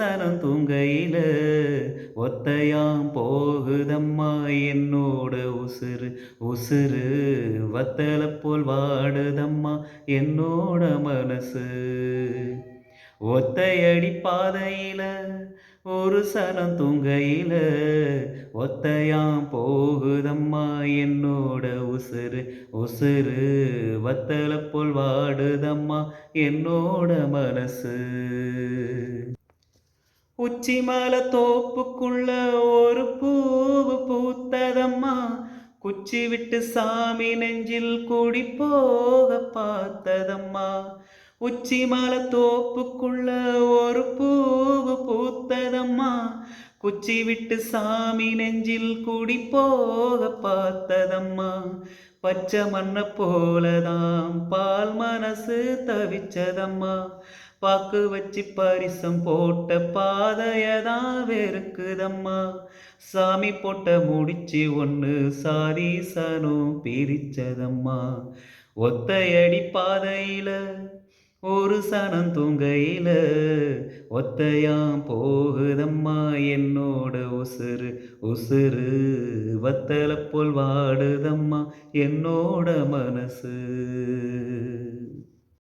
சனம் தூங்கையில ஒத்தையாம் போகுதம்மா என்னோட உசுறு உசுறு வத்தல போல் வாடுதம்மா என்னோட மனசு. ஒத்தையடி பாதையில ஒரு சனம் தூங்கையில ஒத்தையாம் போகுதம்மா என்னோட உசுறு உசுறு வத்தல போல் வாடுதம்மா என்னோட மனசு. உச்சி மலை தோப்புக்குள்ள ஒரு பூவு பூத்ததம்மா குச்சி விட்டு சாமி நெஞ்சில் குடி போக பார்த்ததம்மா. உச்சி மலை தோப்புக்குள்ள ஒரு பூவு பூத்ததம்மா குச்சி விட்டு சாமி நெஞ்சில் குடி போக பார்த்ததம்மா. பச்சை மண்ண போலதான் பால் மனசு தவிச்சதம்மா. பாக்கு வச்சு பரிசம் போட்ட பாதையதான் வெறுக்குதம்மா. சாமி போட்ட முடிச்சு ஒன்று சாதீசனும் பிரிச்சதம்மா. ஒத்தையடி பாதையில ஒரு சனம் தூங்கையில ஒத்தையாம் போகுதம்மா என்னோட உசுறு உசுறு வத்தல போல் வாடுதம்மா என்னோட மனசு.